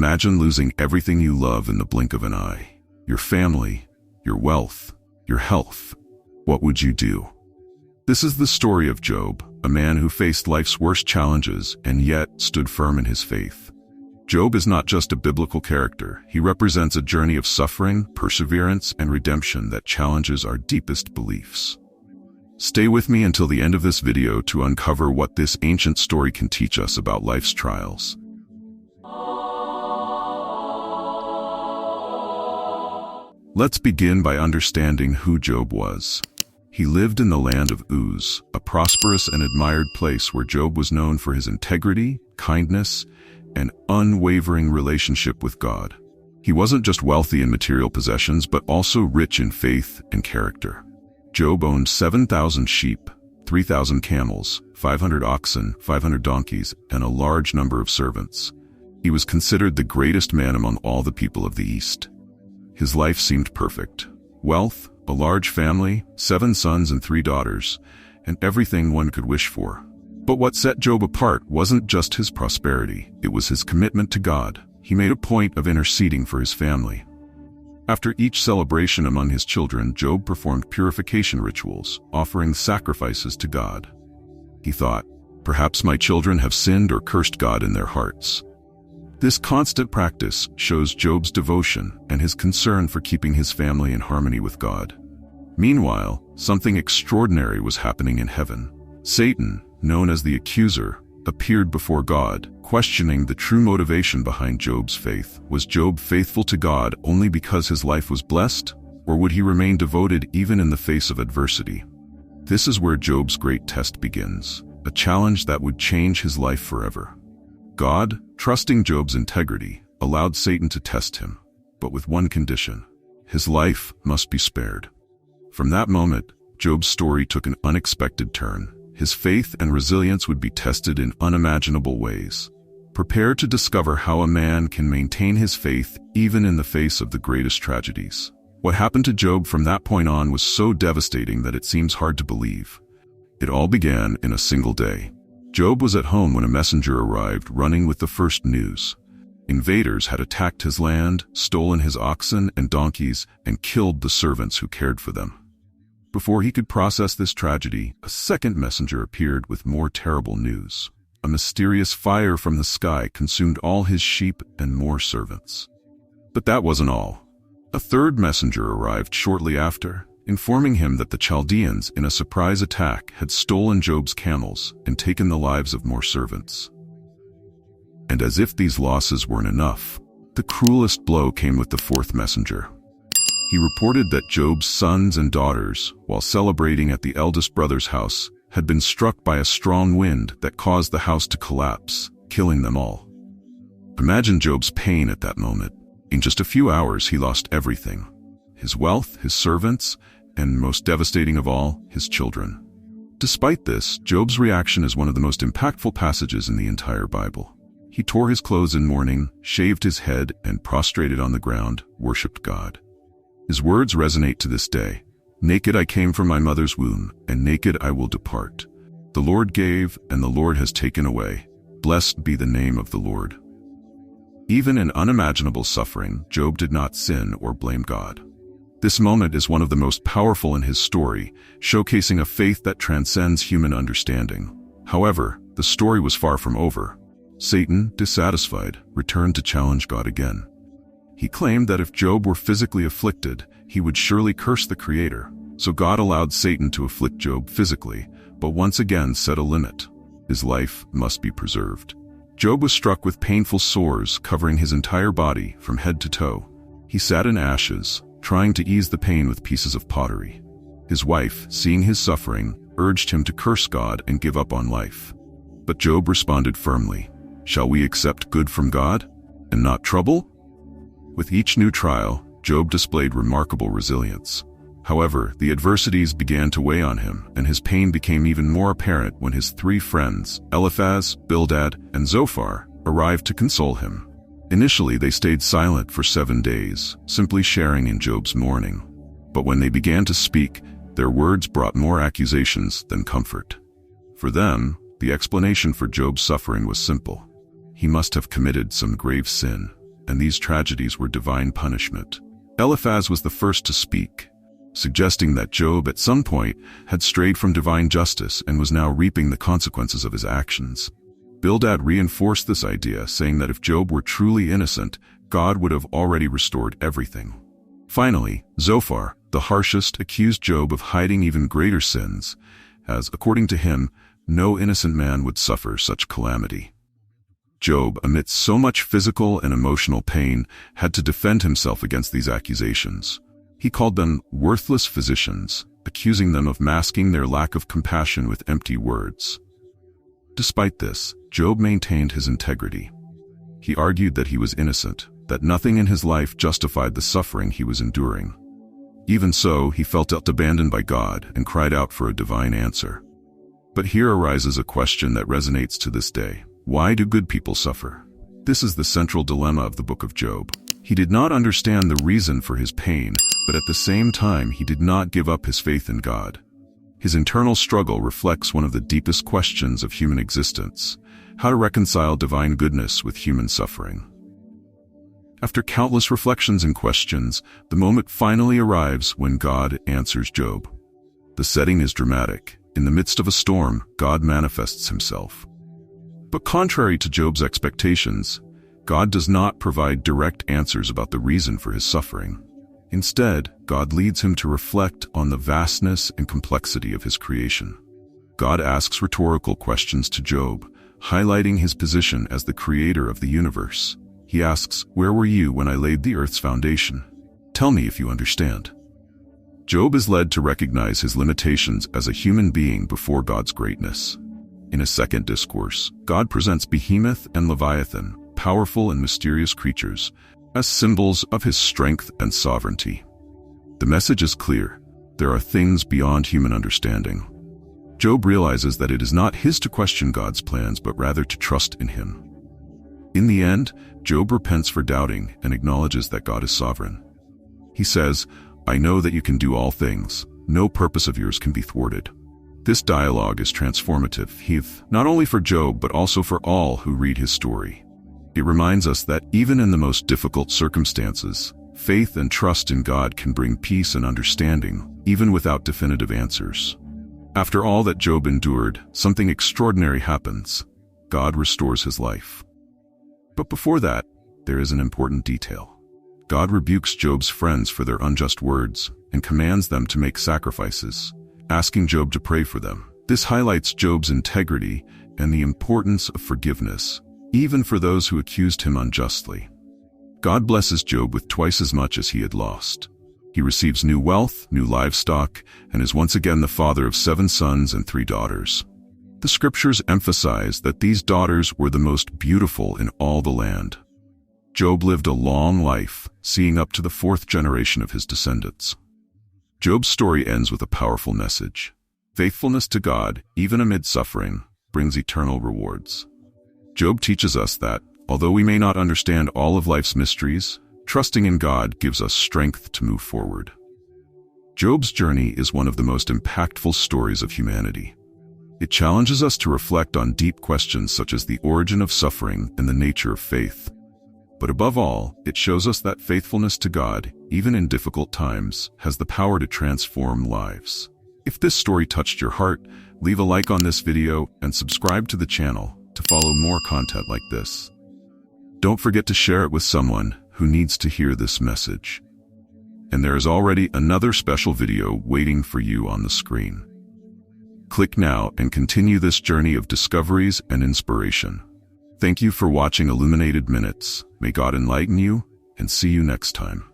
Imagine losing everything you love in the blink of an eye. Your family, your wealth, your health. What would you do? This is the story of Job, a man who faced life's worst challenges and yet stood firm in his faith. Job is not just a biblical character. He represents a journey of suffering, perseverance, and redemption that challenges our deepest beliefs. Stay with me until the end of this video to uncover what this ancient story can teach us about life's trials. Let's begin by understanding who Job was. He lived in the land of Uz, a prosperous and admired place where Job was known for his integrity, kindness, and unwavering relationship with God. He wasn't just wealthy in material possessions, but also rich in faith and character. Job owned 7,000 sheep, 3,000 camels, 500 oxen, 500 donkeys, and a large number of servants. He was considered the greatest man among all the people of the East. His life seemed perfect. Wealth, a large family, 7 sons and 3 daughters, and everything one could wish for. But what set Job apart wasn't just his prosperity, it was his commitment to God. He made a point of interceding for his family. After each celebration among his children, Job performed purification rituals, offering sacrifices to God. He thought, "Perhaps my children have sinned or cursed God in their hearts." This constant practice shows Job's devotion and his concern for keeping his family in harmony with God. Meanwhile, something extraordinary was happening in heaven. Satan, known as the accuser, appeared before God, questioning the true motivation behind Job's faith. Was Job faithful to God only because his life was blessed, or would he remain devoted even in the face of adversity? This is where Job's great test begins, a challenge that would change his life forever. God, trusting Job's integrity, allowed Satan to test him, but with one condition: his life must be spared. From that moment, Job's story took an unexpected turn. His faith and resilience would be tested in unimaginable ways. Prepare to discover how a man can maintain his faith even in the face of the greatest tragedies. What happened to Job from that point on was so devastating that it seems hard to believe. It all began in a single day. Job was at home when a messenger arrived, running with the first news. Invaders had attacked his land, stolen his oxen and donkeys, and killed the servants who cared for them. Before he could process this tragedy, a second messenger appeared with more terrible news. A mysterious fire from the sky consumed all his sheep and more servants. But that wasn't all. A third messenger arrived shortly after, informing him that the Chaldeans, in a surprise attack, had stolen Job's camels and taken the lives of more servants. And as if these losses weren't enough, the cruelest blow came with the fourth messenger. He reported that Job's sons and daughters, while celebrating at the eldest brother's house, had been struck by a strong wind that caused the house to collapse, killing them all. Imagine Job's pain at that moment. In just a few hours, he lost everything: his wealth, his servants, and most devastating of all, his children. Despite this, Job's reaction is one of the most impactful passages in the entire Bible. He tore his clothes in mourning, shaved his head, and prostrated on the ground, worshipped God. His words resonate to this day. "Naked I came from my mother's womb, and naked I will depart. The Lord gave, and the Lord has taken away. Blessed be the name of the Lord." Even in unimaginable suffering, Job did not sin or blame God. This moment is one of the most powerful in his story, showcasing a faith that transcends human understanding. However, the story was far from over. Satan, dissatisfied, returned to challenge God again. He claimed that if Job were physically afflicted, he would surely curse the Creator. So God allowed Satan to afflict Job physically, but once again set a limit. His life must be preserved. Job was struck with painful sores covering his entire body from head to toe. He sat in ashes, trying to ease the pain with pieces of pottery. His wife, seeing his suffering, urged him to curse God and give up on life. But Job responded firmly, "Shall we accept good from God, and not trouble?" With each new trial, Job displayed remarkable resilience. However, the adversities began to weigh on him, and his pain became even more apparent when his 3 friends, Eliphaz, Bildad, and Zophar, arrived to console him. Initially, they stayed silent for 7 days, simply sharing in Job's mourning. But when they began to speak, their words brought more accusations than comfort. For them, the explanation for Job's suffering was simple. He must have committed some grave sin. and these tragedies were divine punishment. Eliphaz was the first to speak, suggesting that Job at some point had strayed from divine justice and was now reaping the consequences of his actions. Bildad reinforced this idea, saying that if Job were truly innocent, God would have already restored everything. Finally, Zophar, the harshest, accused Job of hiding even greater sins, as, according to him, no innocent man would suffer such calamity. Job, amidst so much physical and emotional pain, had to defend himself against these accusations. He called them worthless physicians, accusing them of masking their lack of compassion with empty words. Despite this, Job maintained his integrity. He argued that he was innocent, that nothing in his life justified the suffering he was enduring. Even so, he felt abandoned by God and cried out for a divine answer. But here arises a question that resonates to this day. Why do good people suffer? This is the central dilemma of the book of Job. He did not understand the reason for his pain, but at the same time he did not give up his faith in God. His internal struggle reflects one of the deepest questions of human existence: how to reconcile divine goodness with human suffering. After countless reflections and questions, the moment finally arrives when God answers Job. The setting is dramatic. In the midst of a storm, God manifests himself. But contrary to Job's expectations, God does not provide direct answers about the reason for his suffering. Instead, God leads him to reflect on the vastness and complexity of his creation. God asks rhetorical questions to Job, highlighting his position as the creator of the universe. He asks, "Where were you when I laid the earth's foundation? Tell me if you understand." Job is led to recognize his limitations as a human being before God's greatness. In a second discourse, God presents Behemoth and Leviathan, powerful and mysterious creatures, as symbols of his strength and sovereignty. The message is clear: there are things beyond human understanding. Job realizes that it is not his to question God's plans, but rather to trust in him. In the end, Job repents for doubting and acknowledges that God is sovereign. He says, "I know that you can do all things. No purpose of yours can be thwarted." This dialogue is transformative, not only for Job but also for all who read his story. It reminds us that even in the most difficult circumstances, faith and trust in God can bring peace and understanding, even without definitive answers. After all that Job endured, something extraordinary happens. God restores his life. But before that, there is an important detail. God rebukes Job's friends for their unjust words and commands them to make sacrifices, asking Job to pray for them. This highlights Job's integrity and the importance of forgiveness, even for those who accused him unjustly. God blesses Job with twice as much as he had lost. He receives new wealth, new livestock, and is once again the father of 7 sons and 3 daughters. The scriptures emphasize that these daughters were the most beautiful in all the land. Job lived a long life, seeing up to the 4th generation of his descendants. Job's story ends with a powerful message. Faithfulness to God, even amid suffering, brings eternal rewards. Job teaches us that, although we may not understand all of life's mysteries, trusting in God gives us strength to move forward. Job's journey is one of the most impactful stories of humanity. It challenges us to reflect on deep questions such as the origin of suffering and the nature of faith. But above all, it shows us that faithfulness to God, even in difficult times, has the power to transform lives. If this story touched your heart, leave a like on this video and subscribe to the channel to follow more content like this. Don't forget to share it with someone who needs to hear this message. And there is already another special video waiting for you on the screen. Click now and continue this journey of discoveries and inspiration. Thank you for watching Illuminated Minutes. May God enlighten you, and see you next time.